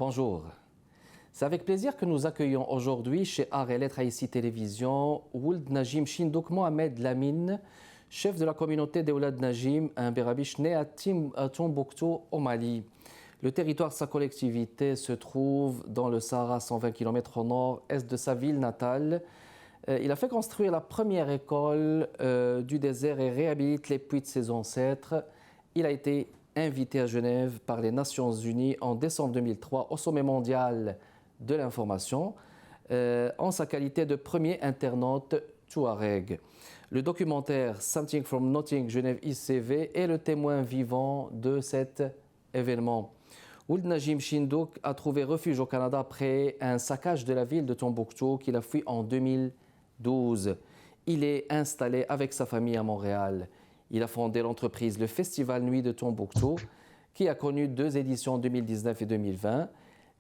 Bonjour. C'est avec plaisir que nous accueillons aujourd'hui chez Art et Lettres Haïti Télévision Ould Najim Chindouk Mohamed Lamine, chef de la communauté des Oulad Najim, un Berabiche né à Tombouctou au Mali. Le territoire de sa collectivité se trouve dans le Sahara, 120 km au nord-est de sa ville natale. Il a fait construire la première école du désert et réhabilite les puits de ses ancêtres. Il a été invité à Genève par les Nations Unies en décembre 2003 au sommet mondial de l'information en sa qualité de premier internaute Touareg. Le documentaire Something from Nothing Genève ICV est le témoin vivant de cet événement. Ould Najim Chindouk a trouvé refuge au Canada après un saccage de la ville de Tombouctou qu'il a fui en 2012. Il est installé avec sa famille à Montréal. Il a fondé l'entreprise Le Festival Nuit de Tombouctou, qui a connu 2 éditions en 2019 et 2020.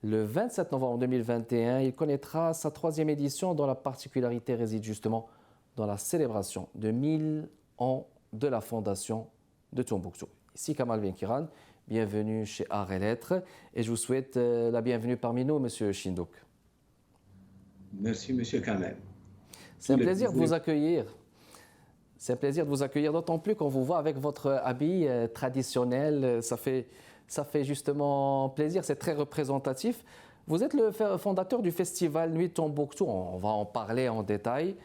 Le 27 novembre 2021, il connaîtra sa 3e édition dont la particularité réside justement dans la célébration de 1000 ans de la fondation de Tombouctou. Ici Kamal Benkiran, bienvenue chez Art et Lettres et je vous souhaite la bienvenue parmi nous, Monsieur Chindouk. Merci, Monsieur Kamel. C'est un plaisir de vous accueillir. C'est un plaisir de vous accueillir, d'autant plus qu'on vous voit avec votre habit traditionnel. Ça fait justement plaisir, c'est très représentatif. Vous êtes le fondateur du festival Nuit de Tombouctou, on va en parler en détail.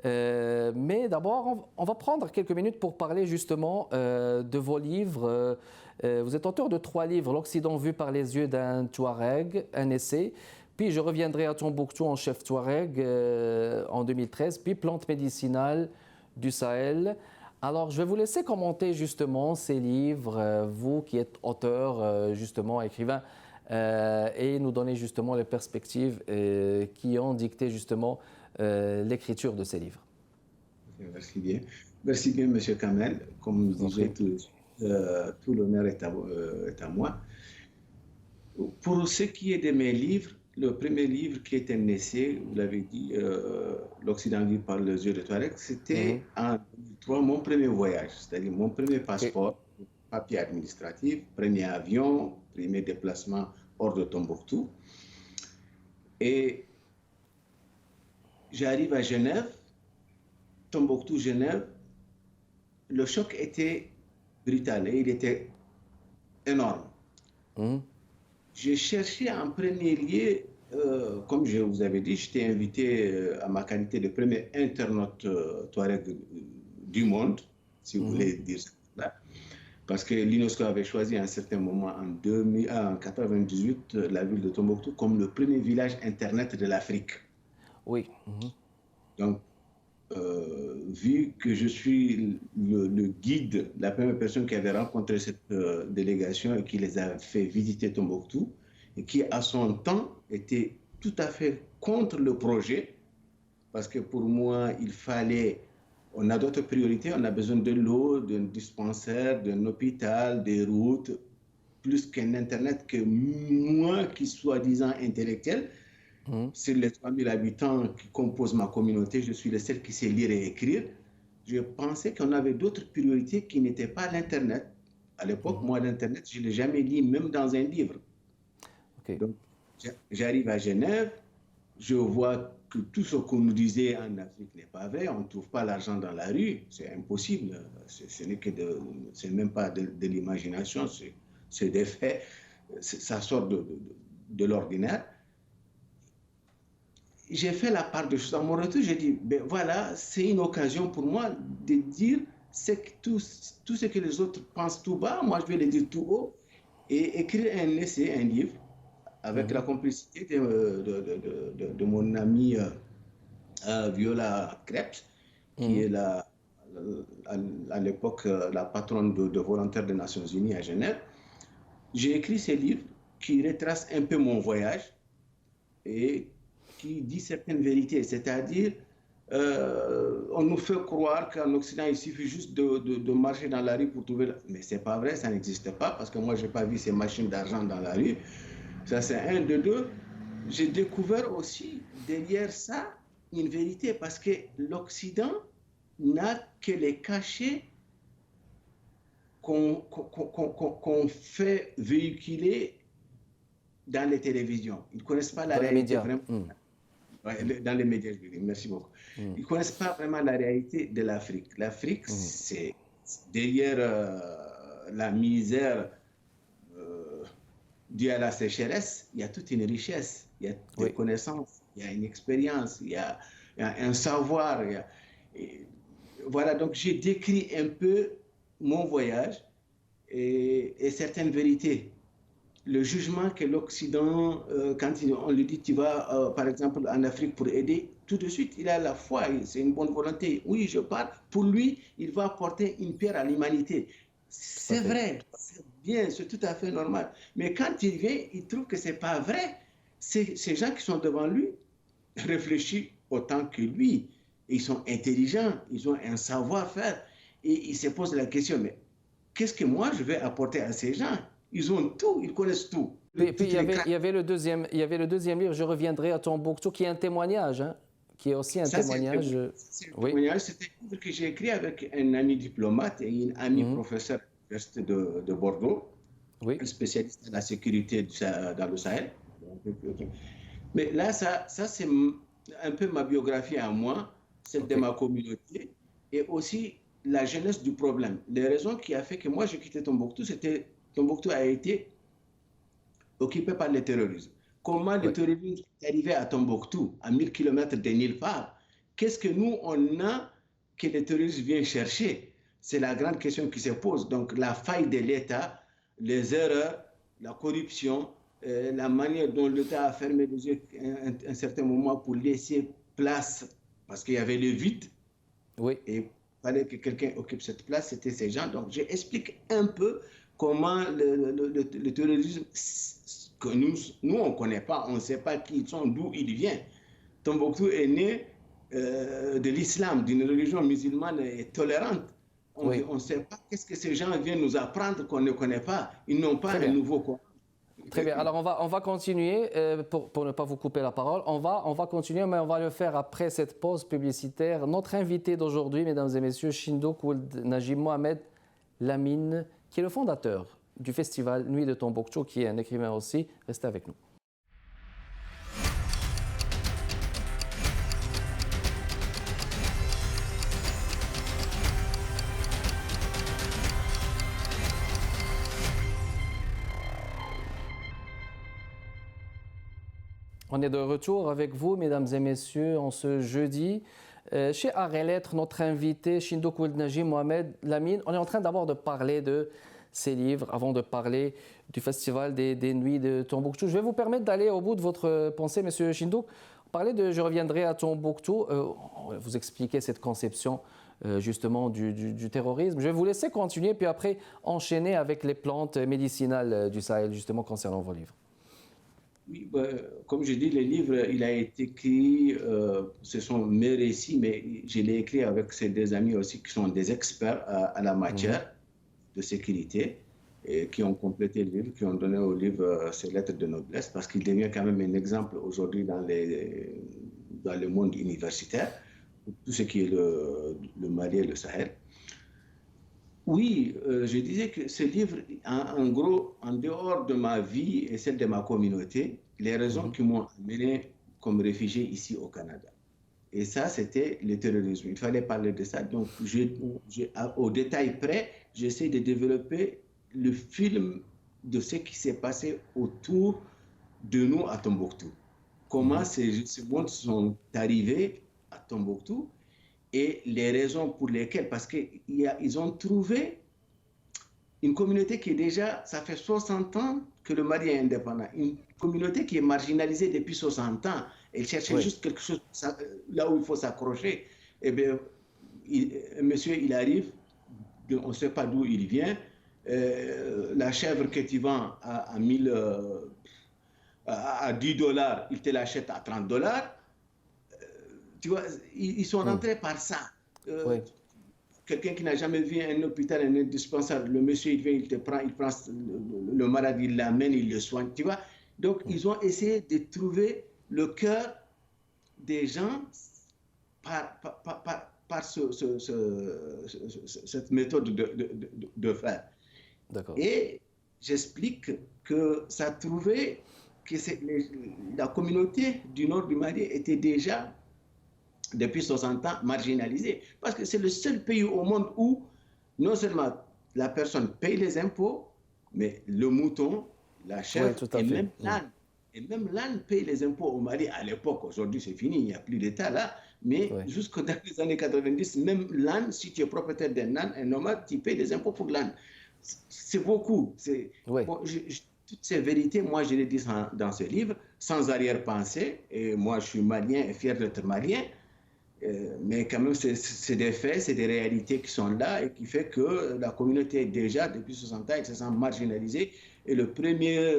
Mais d'abord, on va prendre quelques minutes pour parler justement de vos livres. Vous êtes auteur de 3 livres, L'Occident vu par les yeux d'un Touareg, un essai. Puis je reviendrai à Tombouctou en chef Touareg en 2013, puis Plantes médicinales du Sahel. Alors, je vais vous laisser commenter justement ces livres, vous qui êtes auteur, justement, écrivain, et nous donner justement les perspectives qui ont dicté justement l'écriture de ces livres. Merci bien. Merci bien, Monsieur Kamel. Comme vous disiez, tout l'honneur est à moi. Pour ce qui est de mes livres, le premier livre qui est un essai, vous l'avez dit, L'Occident vu par les yeux de Touareg, c'était en 2003 mon premier voyage, c'est-à-dire mon premier passeport, papier administratif, premier avion, premier déplacement hors de Tombouctou. Et j'arrive à Genève, Tombouctou-Genève, le choc était brutal et il était énorme. J'ai cherché en premier lieu, comme je vous avais dit, j'étais invité à ma qualité de premier internaute Touareg du monde, si vous voulez dire ça. Parce que l'UNESCO avait choisi à un certain moment, en 1998, la ville de Tombouctou comme le premier village internet de l'Afrique. Oui. Donc, vu que je suis le guide, la première personne qui avait rencontré cette délégation et qui les a fait visiter Tombouctou, et qui à son temps était tout à fait contre le projet, parce que pour moi, on a d'autres priorités, on a besoin de l'eau, d'un dispensaire, d'un hôpital, des routes, plus qu'un Internet que moi qui soi-disant intellectuel. Sur les 3000 habitants qui composent ma communauté, je suis le seul qui sait lire et écrire. Je pensais qu'on avait d'autres priorités qui n'étaient pas l'Internet. À l'époque, moi, l'Internet, je ne l'ai jamais lu, même dans un livre. Donc, j'arrive à Genève, je vois que tout ce qu'on nous disait en Afrique n'est pas vrai, on ne trouve pas l'argent dans la rue, c'est impossible, c'est même pas de l'imagination, c'est des faits, ça sort de l'ordinaire. J'ai fait la part de choses. À mon retour, j'ai dit, ben voilà, c'est une occasion pour moi de dire tout ce que les autres pensent tout bas, moi je vais le dire tout haut, et écrire un essai, un livre, avec la complicité de mon amie Viola Krebs, qui est à l'époque la patronne de volontaires des Nations Unies à Genève. J'ai écrit ce livre qui retrace un peu mon voyage et qui dit certaines vérités, c'est-à-dire on nous fait croire qu'en Occident, il suffit juste de marcher dans la rue pour trouver... Mais ce n'est pas vrai, ça n'existe pas, parce que moi, je n'ai pas vu ces machines d'argent dans la rue. Ça, c'est un. De deux, j'ai découvert aussi derrière ça une vérité, parce que l'Occident n'a que les cachets qu'on fait véhiculer dans les télévisions. Ils ne connaissent pas la Dans les réalité médias. vraiment. Ouais, dans les médias, je veux dire. Merci beaucoup. Ils ne connaissent pas vraiment la réalité de l'Afrique. L'Afrique, c'est derrière la misère due à la sécheresse, il y a toute une richesse, il y a des connaissances, il y a une expérience, il y a un savoir. Et voilà, donc j'ai décrit un peu mon voyage et certaines vérités. Le jugement que l'Occident, quand on lui dit tu vas par exemple en Afrique pour aider, tout de suite il a la foi, c'est une bonne volonté. Oui, je parle. Pour lui, il va apporter une pierre à l'humanité. C'est vrai, c'est bien, c'est tout à fait normal. Mais quand il vient, il trouve que c'est pas vrai. Ces gens qui sont devant lui réfléchissent autant que lui. Ils sont intelligents, ils ont un savoir-faire. Et il se pose la question, mais qu'est-ce que moi je vais apporter à ces gens? Ils ont tout, ils connaissent tout. Puis il y avait le deuxième livre, Je reviendrai à Tombouctou, qui est un témoignage, hein, qui est aussi un témoignage. C'est un témoignage. C'était un livre que j'ai écrit avec un ami diplomate et une amie professeur à l'université de Bordeaux, un spécialiste de la sécurité dans le Sahel. Mais là, ça c'est un peu ma biographie à moi, celle de ma communauté, et aussi la jeunesse du problème. Les raisons qui ont fait que moi j'ai quitté Tombouctou, c'était Tombouctou a été occupé par le terrorisme. Comment le terrorisme est arrivé à Tombouctou, à 1000 km de nulle part? Qu'est-ce que nous, on a que le terrorisme vient chercher? C'est la grande question qui se pose. Donc, la faille de l'État, les erreurs, la corruption, la manière dont l'État a fermé les yeux à un certain moment pour laisser place, parce qu'il y avait le vide. Et il fallait que quelqu'un occupe cette place, c'était ces gens. Donc, j'explique un peu comment le terrorisme, que nous on ne connaît pas, on ne sait pas qui ils sont, d'où ils viennent. Tombouctou est né de l'islam, d'une religion musulmane et tolérante. On ne sait pas qu'est-ce que ces gens viennent nous apprendre qu'on ne connaît pas. Ils n'ont pas un nouveau Coran. Très bien. Alors, on va continuer, pour ne pas vous couper la parole. On va continuer, mais on va le faire après cette pause publicitaire. Notre invité d'aujourd'hui, mesdames et messieurs, Chindouk Ould Najim Mohamed Lamine, qui est le fondateur du festival Nuit de Tombouctou, qui est un écrivain aussi. Restez avec nous. On est de retour avec vous, mesdames et messieurs, en ce jeudi. Chez Art et Lettres, notre invité, Chindouk Ould Najim Mohamed Lamine, on est en train d'abord de parler de ses livres, avant de parler du festival des Nuits de Tombouctou. Je vais vous permettre d'aller au bout de votre pensée, monsieur Chindouk. Parler de Je reviendrai à Tombouctou, vous expliquer cette conception justement du terrorisme. Je vais vous laisser continuer, puis après enchaîner avec les plantes médicinales du Sahel, justement concernant vos livres. Oui, comme je dis, le livre, il a été écrit, ce sont mes récits, mais je l'ai écrit avec des amis aussi qui sont des experts à la matière de sécurité et qui ont complété le livre, qui ont donné au livre ses lettres de noblesse, parce qu'il devient quand même un exemple aujourd'hui dans le monde universitaire, pour tout ce qui est le Mali et le Sahel. Oui, je disais que ce livre, en gros, en dehors de ma vie et celle de ma communauté, les raisons qui m'ont amené comme réfugié ici au Canada. Et ça, c'était le terrorisme. Il fallait parler de ça. Donc, au détail près, j'essaie de développer le film de ce qui s'est passé autour de nous à Tombouctou. Comment ces mondes sont arrivés à Tombouctou et les raisons pour lesquelles, parce qu'ils ont trouvé une communauté qui est déjà, ça fait 60 ans que le Mali est indépendant, une communauté qui est marginalisée depuis 60 ans. Elle cherchait juste quelque chose là où il faut s'accrocher. Eh bien, monsieur, il arrive, on ne sait pas d'où il vient, la chèvre que tu vends à 10 $, il te l'achète à 30 $. Tu vois, ils sont rentrés par ça. Quelqu'un qui n'a jamais vu un hôpital, un dispensaire, le monsieur, il vient, il prend le malade, il l'amène, il le soigne, tu vois. Donc, ils ont essayé de trouver le cœur des gens par cette méthode de faire. Et j'explique que ça trouvait que la communauté du nord du Mali était déjà, depuis 60 ans, marginalisée. Parce que c'est le seul pays au monde où non seulement la personne paye les impôts, mais le mouton, la Oui, chèvre tout à fait. et même l'âne paye les impôts au Mali à l'époque. Aujourd'hui, c'est fini, il n'y a plus d'État là. Mais Oui. jusqu'aux les années 90, même l'âne, si tu es propriétaire d'un âne, un nomade, tu payes des impôts pour l'âne. C'est beaucoup. Oui. Bon, toutes ces vérités, moi, je les dis dans ce livre, sans arrière-pensée. Et moi, je suis malien et fier d'être malien. Mais quand même, c'est des faits, c'est des réalités qui sont là et qui fait que la communauté, déjà, depuis 60 ans, elle se sent marginalisée. Et le premier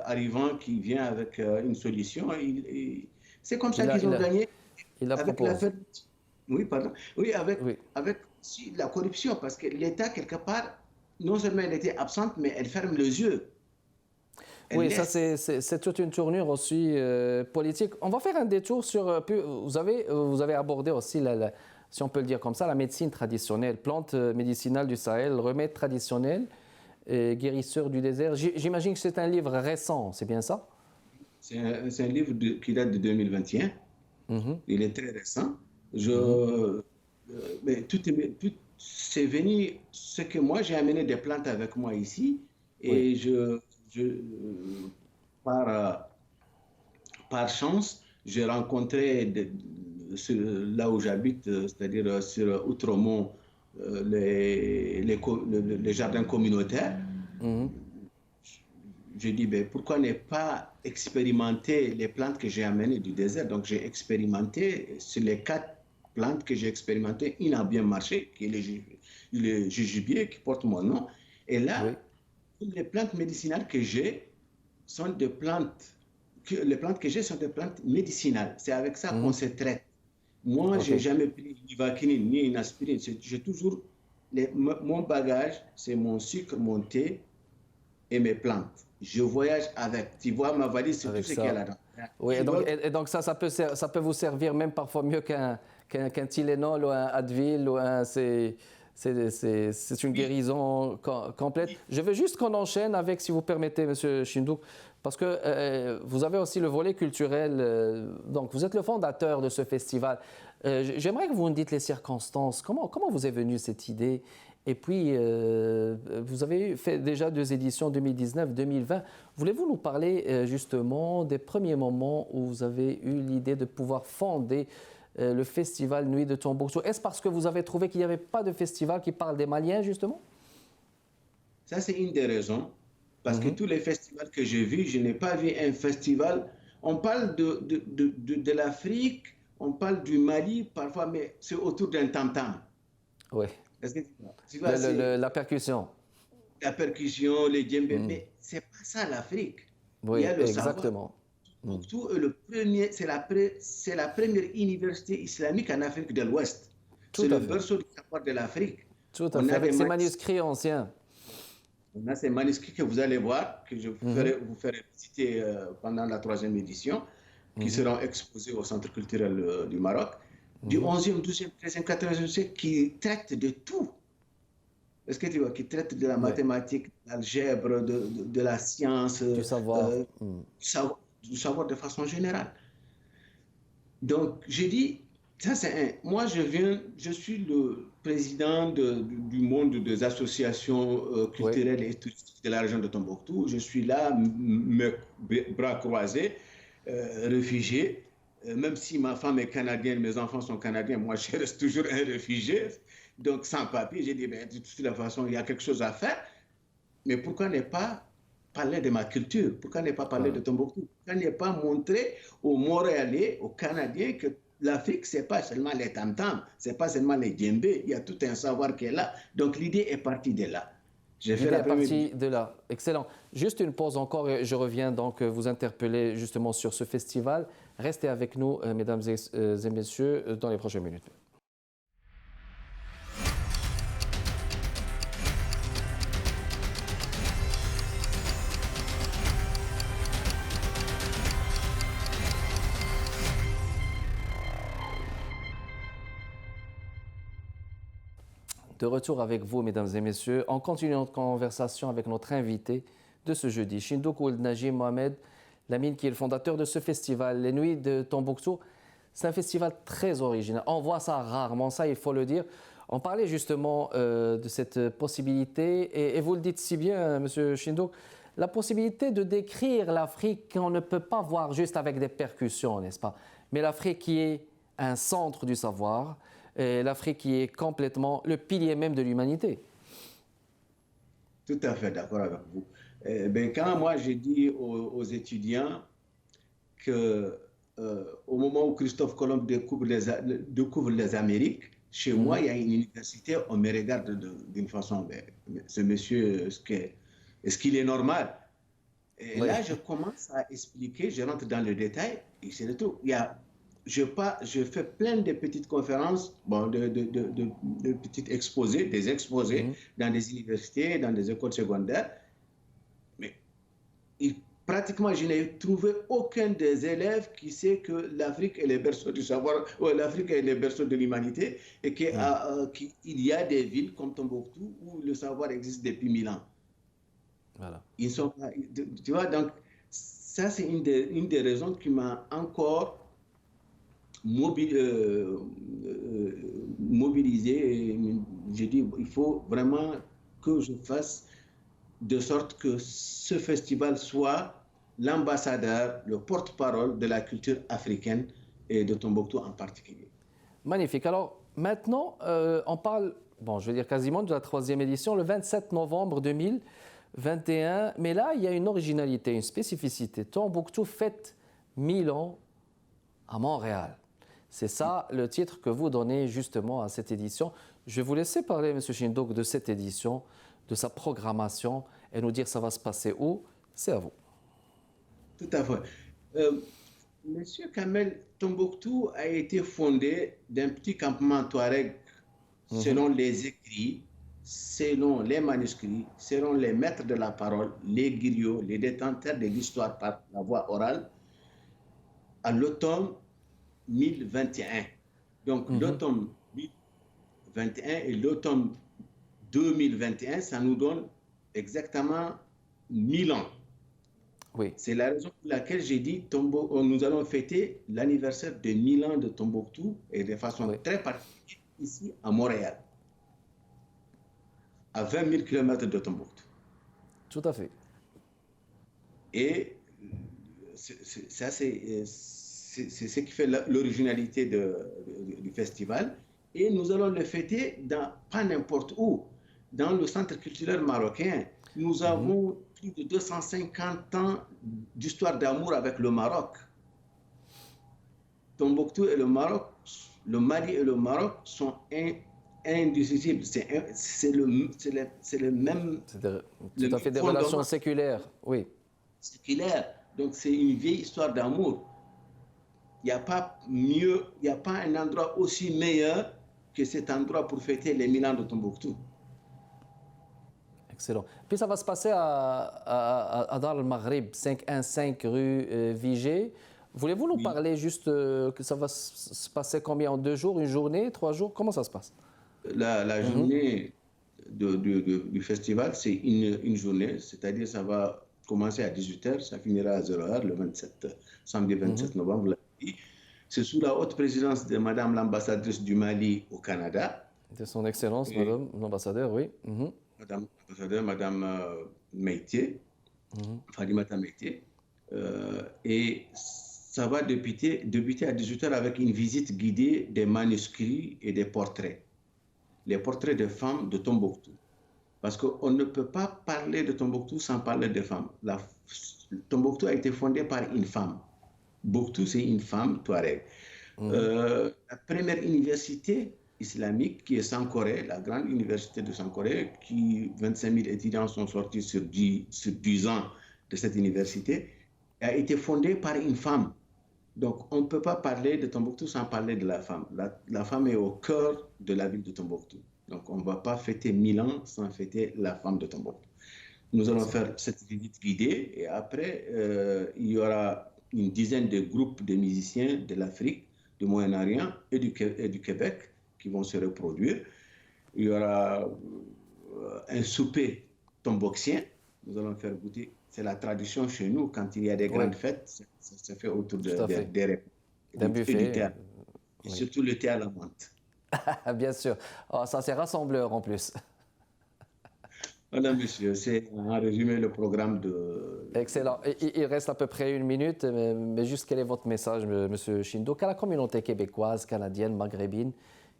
arrivant qui vient avec une solution, c'est comme ça qu'ils ont gagné il la avec propose. l'affaire. Oui, pardon. Oui, Oui. avec la corruption, parce que l'État, quelque part, non seulement elle était absente, mais elle ferme les yeux. Elle Oui, ça laisse. c'est toute une tournure aussi politique. On va faire un détour sur... vous avez abordé aussi, si on peut le dire comme ça, la médecine traditionnelle, plante médicinale du Sahel, remède traditionnel, guérisseur du désert. J'imagine que c'est un livre récent, c'est bien ça? C'est un livre qui date de 2021. Mhm. Il est très récent. Mhm. Mais c'est venu, ce que moi j'ai amené des plantes avec moi ici Oui. et par, par chance, j'ai rencontré là où j'habite, c'est-à-dire sur Outremont, les jardins communautaires. Mhm. Je dis, ben, pourquoi ne pas expérimenter les plantes que j'ai amenées du désert? Donc, j'ai expérimenté sur les 4 plantes que j'ai expérimentées, une a bien marché, qui est le jujubier, qui porte mon nom. Et Oui. là, les plantes médicinales que j'ai sont des plantes, les plantes que j'ai sont des plantes médicinales. C'est avec ça qu'on Mhm. se traite. Moi, OK. j'ai jamais pris ni vaquine ni une aspirine. J'ai toujours, mon bagage, c'est mon sucre, mon thé et mes plantes. Je voyage avec. Tu vois, ma valise, c'est tout Avec ce qu'il y a ça. là-dedans. Oui, Rien d'autre. et donc ça peut vous servir même parfois mieux qu'un Tylenol ou un Advil. C'est une Oui, guérison complète. oui. Je veux juste qu'on enchaîne avec, si vous permettez, Monsieur Chindouk, parce que vous avez aussi le volet culturel. Donc, vous êtes le fondateur de ce festival. J'aimerais que vous me dites les circonstances. Comment vous est venue cette idée? Et puis, vous avez fait déjà 2 éditions, 2019-2020. Voulez-vous nous parler justement des premiers moments où vous avez eu l'idée de pouvoir fonder le festival Nuit de Tombouctou? Est-ce parce que vous avez trouvé qu'il n'y avait pas de festival qui parle des Maliens, justement? Ça, c'est une des raisons. Parce que Mhm. tous les festivals que j'ai vus, je n'ai pas vu un festival. On parle de l'Afrique, on parle du Mali parfois, mais c'est autour d'un tam-tam. Oui, Est-ce que tu vois, c'est la percussion. la percussion, les djembés, Mhm. mais c'est pas ça l'Afrique. Il y Oui, a le savoir. exactement. Mhm. Tombouctou est c'est la première université islamique en Afrique de l'Ouest. Tout C'est à le fait. berceau du savoir de l'Afrique. Tout à On fait. a des Avec ces manuscrits, manuscrits anciens. on a ces manuscrits que vous allez voir, que je Mhm. vous ferai visiter pendant la 3e édition, qui Mhm. seront exposés au Centre culturel du Maroc, du Mhm. 11e, 12e, 13e, 14e siècle, qui traitent de tout. Est-ce que tu vois, qui traitent de la Oui, mathématique, de l'algèbre, de la science, du savoir. Mhm. du savoir de façon générale. Donc, j'ai dit, ça c'est un. Moi, je suis le président du monde des associations Oui. culturelles et touristiques de la région de Tombouctou. Je suis là, mes bras croisés, réfugié. Même si ma femme est canadienne, mes enfants sont canadiens, moi, je reste toujours un réfugié. Donc, sans papier, j'ai dit, ben, de toute façon, il y a quelque chose à faire. Mais pourquoi ne pas parler de ma culture? Pourquoi ne pas parler Voilà. de Tombouctou? Pourquoi ne pas montrer aux Montréalais, aux Canadiens que l'Afrique, ce n'est pas seulement les tam-tams, ce n'est pas seulement les djembés, il y a tout un savoir qui est là. Donc l'idée est partie de là. J'ai fait L'idée la est première partie édition. de là. Excellent. Juste une pause encore et je reviens donc vous interpeller justement sur ce festival. Restez avec nous, mesdames et messieurs, dans les prochaines minutes. De retour avec vous, mesdames et messieurs, en continuant notre conversation avec notre invité de ce jeudi. Chindouk Ould Najim Mohamed Lamine, qui est le fondateur de ce festival, les Nuits de Tombouctou. C'est un festival très original. On voit ça rarement, ça il faut le dire. On parlait justement de cette possibilité, et vous le dites si bien, Monsieur Chindouk, la possibilité de décrire l'Afrique qu'on ne peut pas voir juste avec des percussions, n'est-ce pas? Mais l'Afrique qui est un centre du savoir, et l'Afrique qui est complètement le pilier même de l'humanité. Tout à fait d'accord avec vous. Ben, quand moi j'ai dit étudiants que au moment où Christophe Colomb découvre les Amériques, chez moi, il y a une université, on me regarde d'une façon, ce monsieur, est-ce qu'il est normal? Et Oui. là, je commence à expliquer, je rentre dans le détail, et c'est le tout. Je fais plein de petites conférences, bon, de petits exposés, des exposés dans des universités, dans des écoles secondaires. Mais pratiquement, je n'ai trouvé aucun des élèves qui sait que l'Afrique est le berceau du savoir, ou l'Afrique est le berceau de l'humanité, et qu'il y a des villes comme Tombouctou où le savoir existe depuis 1000 ans. Voilà. Ils sont, tu vois, donc ça c'est une des raisons qui m'a encore mobilisé. J'ai dit, il faut vraiment que je fasse de sorte que ce festival soit l'ambassadeur, le porte-parole de la culture africaine et de Tombouctou en particulier. Magnifique. Alors maintenant, on parle, bon, je vais dire quasiment de la 3e édition, le 27 novembre 2021. Mais là, il y a une originalité, une spécificité. Tombouctou fête 1000 ans à Montréal. C'est ça le titre que vous donnez justement à cette édition. Je vais vous laisser parler, M. Chindouk, de cette édition, de sa programmation et nous dire ça va se passer où. C'est à vous. Tout à fait. Monsieur Kamel, Tombouctou a été fondé d'un petit campement touareg selon les écrits, selon les manuscrits, selon les maîtres de la parole, les griots, les détenteurs de l'histoire par la voie orale, à l'automne 1021. Donc l'automne 1021 et l'automne 2021, ça nous donne exactement 1000 ans. Oui. C'est la raison pour laquelle j'ai dit nous allons fêter l'anniversaire de 1000 ans de Tombouctou et de façon très particulière ici à Montréal, à 20 000 km de Tombouctou. Tout à fait. Et ça, c'est ce qui fait l'originalité du festival. Et nous allons le fêter pas n'importe où, dans le centre culturel marocain. Nous avons plus de 250 ans d'histoire d'amour avec le Maroc. Tombouctou et le Maroc, le Mali et le Maroc sont indissociables. C'est le même. C'est tout à fait des relations séculaires, oui. Séculaires. Donc c'est une vieille histoire d'amour. Il n'y a pas mieux, il n'y a pas un endroit aussi meilleur que cet endroit pour fêter les 1000 ans de Tombouctou. Excellent. Puis ça va se passer à Dar el-Maghrib, 515 rue Vigée. Voulez-vous nous parler juste que ça va se passer combien, en 2 jours, une journée, 3 jours? Comment ça se passe? La journée du festival, c'est une journée, c'est-à-dire ça va commencer à 18h, ça finira à 0h le samedi 27 novembre. C'est sous la haute présidence de Madame l'ambassadrice du Mali au Canada. De son Excellence, Madame l'ambassadeur, oui. Madame l'ambassadeur, Madame Meïté, Fadimata Meïté. Et ça va débuter à 18h avec une visite guidée des manuscrits et des portraits. Les portraits de femmes de Tombouctou. Parce qu'on ne peut pas parler de Tombouctou sans parler de femmes. Tombouctou a été fondé par une femme. Bouktou, c'est une femme touareg. La première université islamique qui est Sankoré, la grande université de Sankoré, 25 000 étudiants sont sortis sur 10 ans de cette université, a été fondée par une femme. Donc, on ne peut pas parler de Tombouctou sans parler de la femme. La femme est au cœur de la ville de Tombouctou. Donc, on ne va pas fêter 1000 ans sans fêter la femme de Tombouctou. Nous allons faire cette visite guidée et après, il y aura une dizaine de groupes de musiciens de l'Afrique, du Moyen-Orient et du Québec qui vont se reproduire. Il y aura un souper tombouctien nous allons faire goûter. C'est la tradition chez nous, quand il y a des Oui, grandes fêtes, ça se fait autour tout à fait. des repas D'un et du buffet, thé. Et oui. surtout le thé à la menthe. Bien sûr. Oh, ça, c'est rassembleur en plus. Voilà, monsieur, c'est en résumé le programme Excellent. Il reste à peu près une minute, mais juste quel est votre message, Monsieur Chindo, à la communauté québécoise, canadienne, maghrébine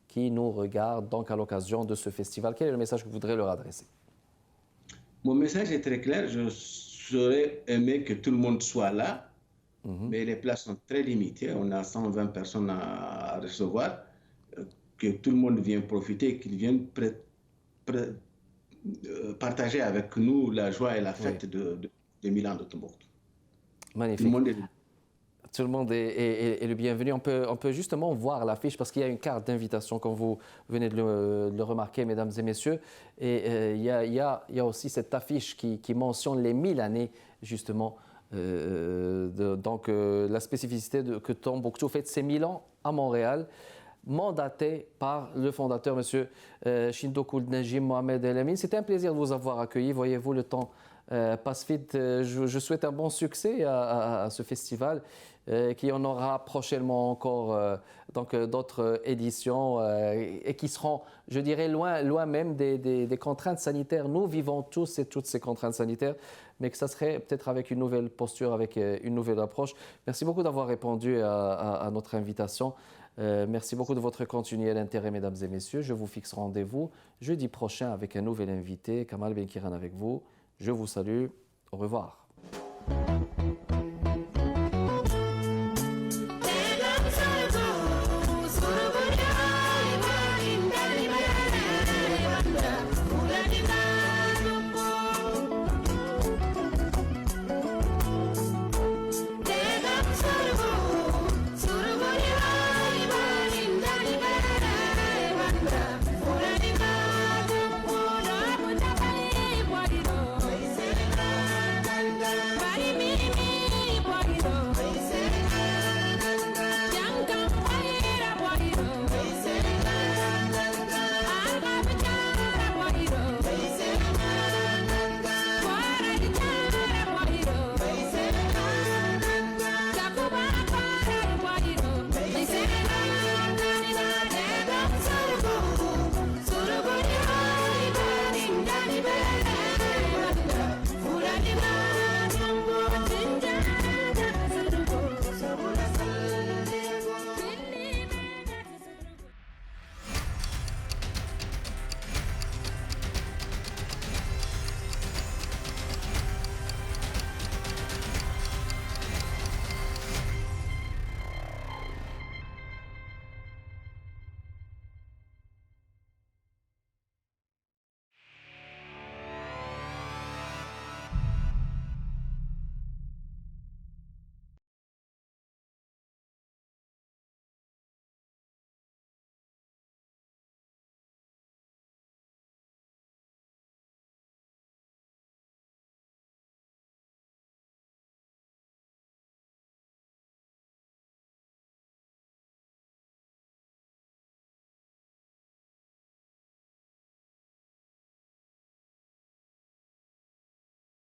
qui nous regarde donc à l'occasion de ce festival? Quel est le message que vous voudrez leur adresser? Mon message est très clair. Je serais aimé que tout le monde soit là, mais les places sont très limitées. On a 120 personnes à recevoir. Que tout le monde vienne profiter, qu'ils viennent partager avec nous la joie et la Oui, fête de Milan de Tombouctou. Tout le magnifique. monde est Tout le monde est le bienvenu. On peut justement voir l'affiche parce qu'il y a une carte d'invitation, comme vous venez de le remarquer, mesdames et messieurs. Et il y a aussi cette affiche qui mentionne les 1000 années, justement. La spécificité que Tombouctou fête ses 1000 ans à Montréal, mandaté par le fondateur, M. Chindo Najim Mohamed El Amin. C'était un plaisir de vous avoir accueilli. Voyez-vous, le temps passe vite. Je souhaite un bon succès à ce festival, qui en aura prochainement encore d'autres éditions et qui seront, je dirais, loin même des contraintes sanitaires. Nous vivons tous et toutes ces contraintes sanitaires, mais que ça serait peut-être avec une nouvelle posture, avec une nouvelle approche. Merci beaucoup d'avoir répondu à notre invitation. Merci beaucoup de votre continuel intérêt, mesdames et messieurs. Je vous fixe rendez-vous jeudi prochain avec un nouvel invité, Kamal Benkiran avec vous. Je vous salue. Au revoir.